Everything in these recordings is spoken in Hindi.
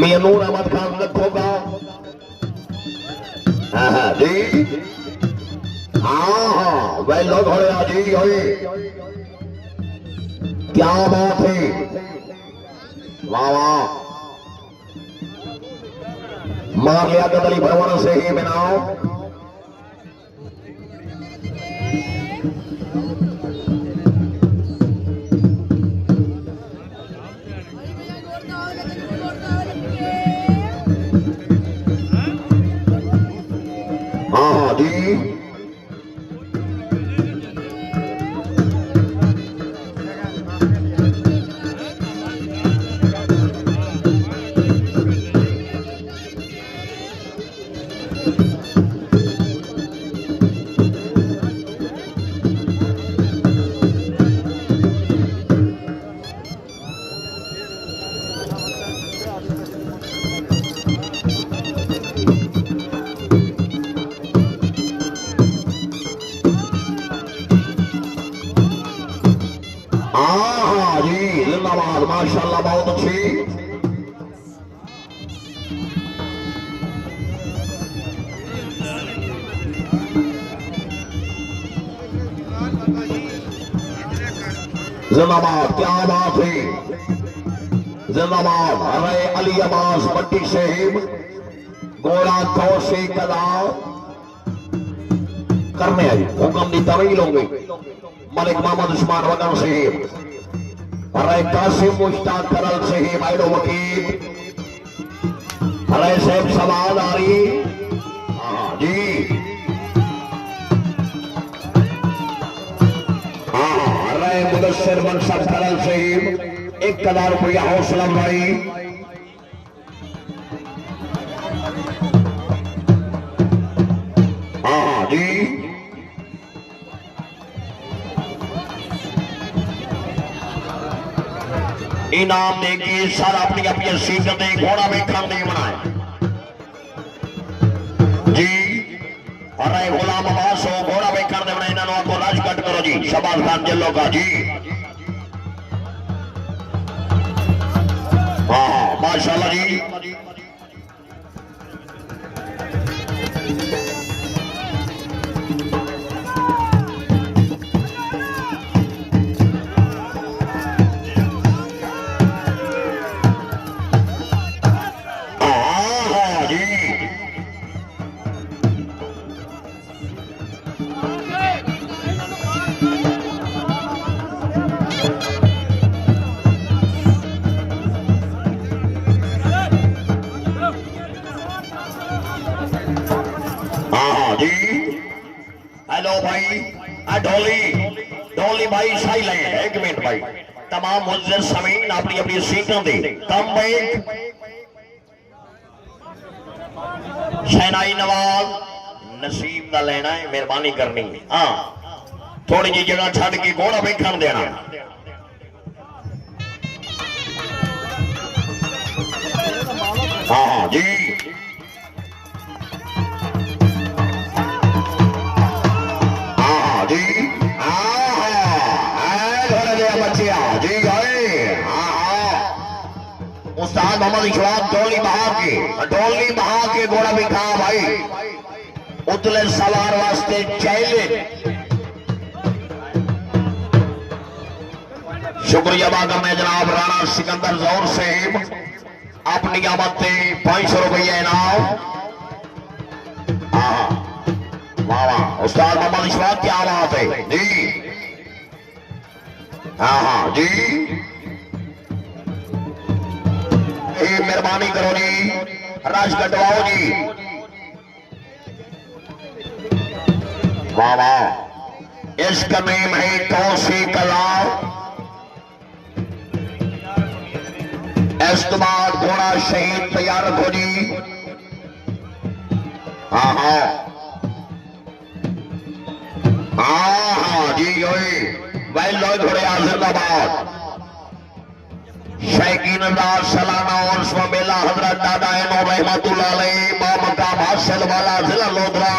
मियां नूर अहमद खान रखोगा। हाँ जी, हाँ वेलो घोड़े जी होए, क्या बात है, वाह वाह, मार लिया गदली भरवन से ही बनाओ। हाँ हाँ जी, हाँ जी, जिंदाबाद, माशाल्लाह बहुत अच्छी। जिंदाबाद, क्या बात है, जिंदाबाद। अरे अली अब्बास भट्टी साहिब, घोड़ा कौशे कदा करने आई हुक्म दी तवील होंगे मलिक मोहम्मद उस्मान वगन साहिब। अरे कासिम मुश्ताक करल साहिब, आइडो वकील। अरे साहब सवाल आ रही, हाँ जी, हाँ। अरे मुदस्सिर मनसब करल साहिब, 1000 रुपया हौसला भाई। हाँ जी, इनाम देगी सर अपनी अपनी सीट दे घोड़ा में खाने बनाए जी। अरे गुलाम अब्बास हो घोड़ा में खाने बनाए, इन्होंने आपको राजकट करो जी, शबाज खान जल्लो का जी। हाँ हाँ माशाल्लाह जी, हेलो भाई, ढोली ढोली भाई साइलेंट, एक मिनट भाई। तमाम मुज्जर समीन अपनी अपनी सीटों दे कम बैक। शहनाई नवाज नसीब का लेना है, मेहरबानी करनी। हाँ थोड़ी जी जगह छड़ के घोड़ा बैठन देना। हाँ जी, उस्ताद मोहम्मद इशराक डोली बहा के घोड़ा बिठा भाई, उतले सवार वास्ते चाहिए। शुक्रिया बागा में जनाब राणा सिकंदर जौर साहिब, अपनी आमद से 500 रुपया इनाम। हाँ वाह वाह, उस्ताद मोहम्मद इशराक क्या बात है जी। हाँ हाँ जी, मेहरबानी करो जी, राज कटवाओ जी। वाह वाह, इश्क में है कौसी कला, इस्तेमाल घोड़ा शहीद तैयार रखो जी। हाँ हाँ हाँ हाँ जी, वही लोग घोड़े आजिंदाबाद। शैकीन अंदाज सलाना और मेला हजरत दादा रहमतुल्लाह अलैह मकाम हासिल वाला जिला लोधरा।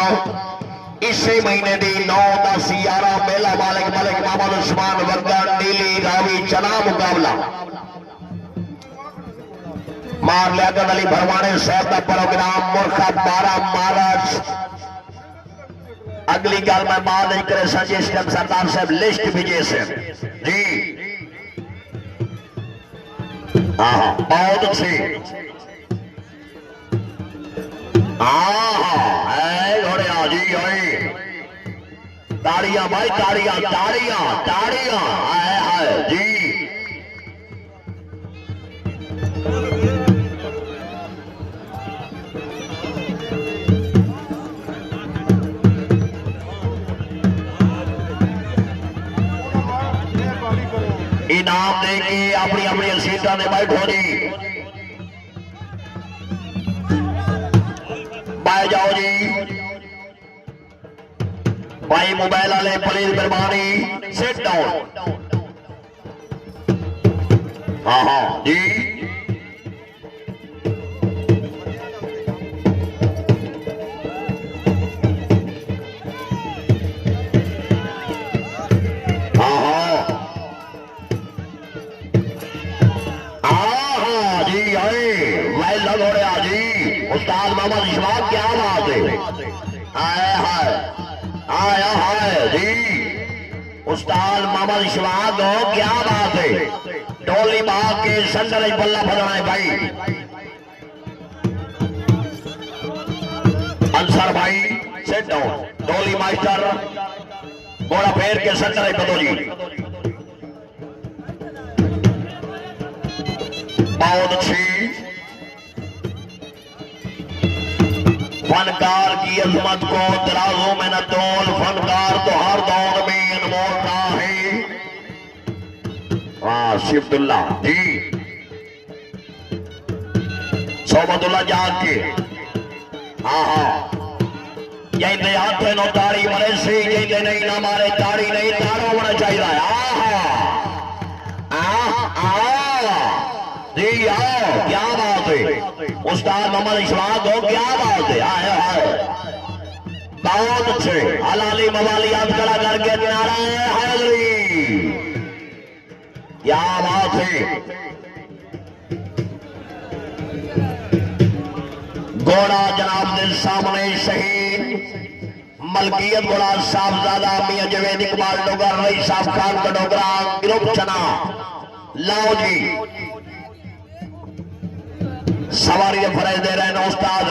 इसी महीने की 9, 10, 11 मेला मालिक मलिक मोहम्मद उस्मान वर्गन नीली रावी चना मुकाबला। मार लिया अली भरवाने साहब का प्रोग्राम मुर्खा 12 मार्च। अगली गल मैं बात नहीं करे संजय सरदार साहब लिस्ट विजय से जी। हाँ बहुत अच्छी घोड़े जी ताड़ियां भाई ताड़ियां ताड़ियां ताड़ियां जी। इनाम देके अपनी अपनी सीटा ने बैठो जी। बाय जाओ जी भाई मोबाइल वाले प्लीज मेहरबानी सिट डाउन। हाँ हाँ जी उस्ताद मोहम्मद इशफाक क्या बात है। आया है जी उस्ताद मोहम्मद इशफाक हो क्या बात है। डोली बाग के संदर बल्ला फजना है भाई अंसर भाई सेट डाउन। डोली मास्टर घोड़ा फेर के संदर बदो जी बहुत अच्छी। फनकार की अजमत को तराजू में न तोल, फनकार तो हर दौर में अनमोल का है। वाह शिफुल्ला जी सोबतुल्ला जाग के हाँ हाँ कहते हाथ नो ताड़ी मरे से कहते नहीं ना मारे ताड़ी नहीं तारो होना चाहिए। जी आओ क्या बात है उस्ताद मोहम्मद इशफाक हो क्या बात है। आए बहुत अच्छे हलाली मवाली आप खड़ा करके नारा हैदरी क्या बात है। घोड़ा जनाब के सामने शहीद मलकियत घोड़ा साहबजादा मियां जवेद इकबाल डोगर रई साहब खान का डोगरा ग्रुप चना लाओ जी सवारी फरज दे रहे हैं उस्ताद